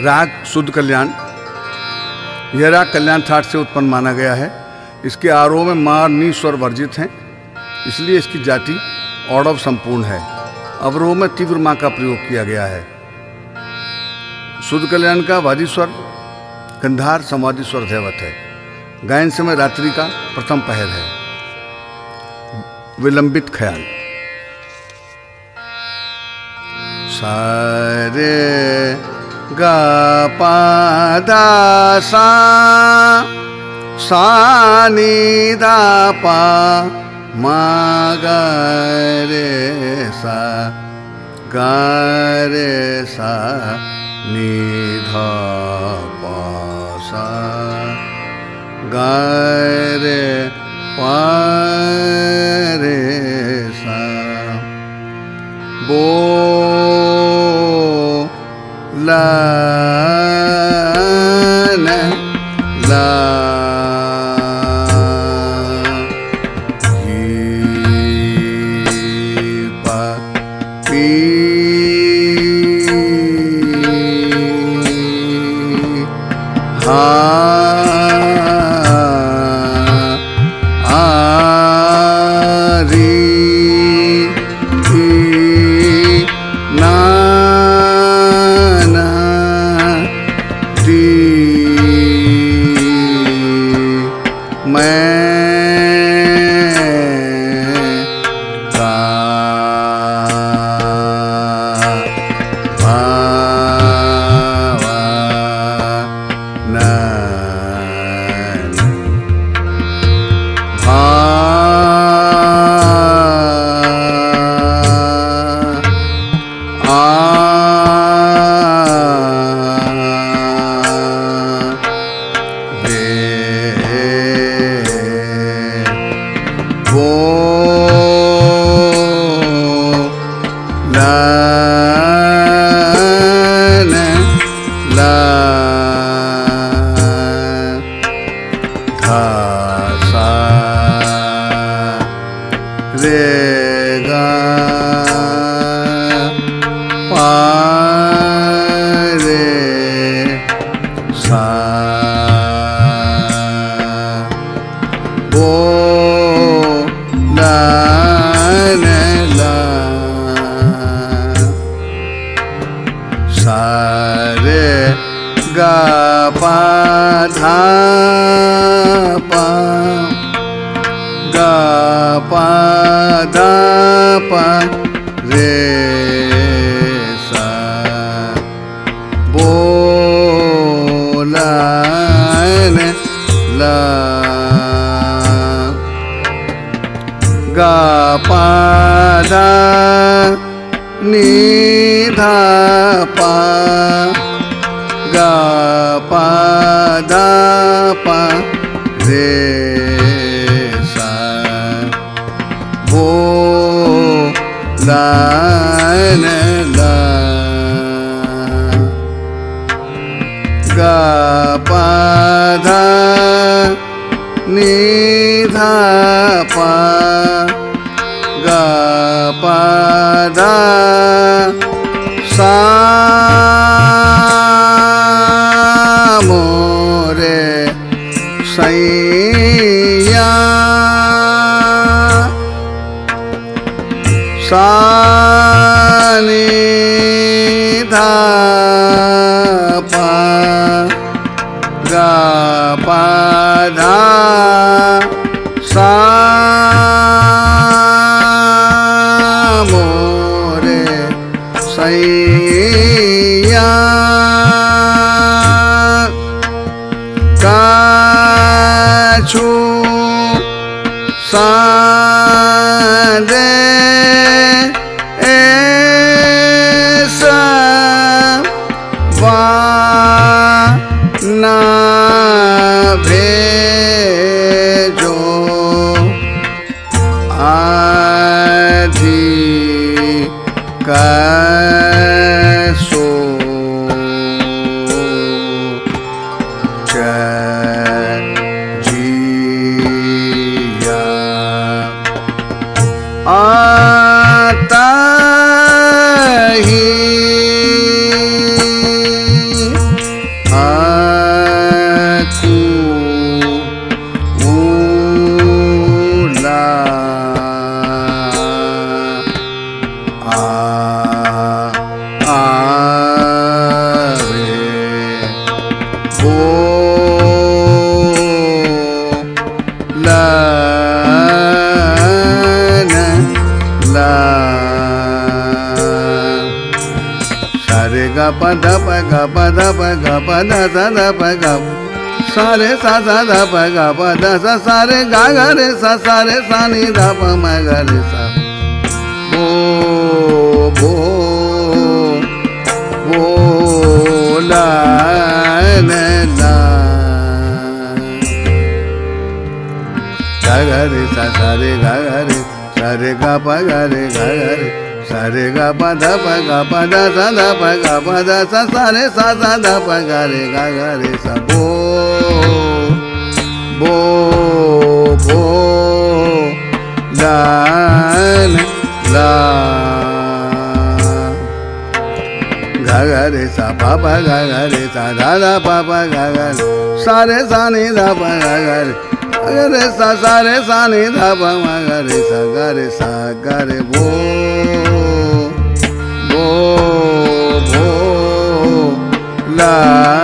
राग शुद्ध कल्याण। यह राग कल्याण ठाट से उत्पन्न माना गया है। इसके आरोह में माँ नी स्वर वर्जित हैं, इसलिए इसकी जाति औडव संपूर्ण है। अवरोह में तीव्र माँ का प्रयोग किया गया है। शुद्ध कल्याण का वादी स्वर गंधार संवादी स्वर दैवत है। गायन समय रात्रि का प्रथम पहर है। विलंबित ख्याल। सारे गा पा दा सा सा नी दा पा मा गा रे सा नी धा पा सा गा रे पा रे सा। बो ला न ला पा पी हा आता ही प ध प ग प ध प ग प ध स ध प ग सा रे सा सा ध प ग प ध स सा रे गा ग रे सा नि ध प म ग रे सा भो ला न ला गा ग रे सा रे गा ग रे सा रे गा प ग रे गा ग रे सा रे गा प ध प ग प ध स ध प ग प ध स सा रे सा ध प ग रे गा ग रे सा भो ला न ला गा ग रे सा पा प ग ग रे सा धा धा पा प ग ग रे सा रे सा नि ध प ग ग रे रे सा रे सा नि ध प म ग रे सा ग रे भो ला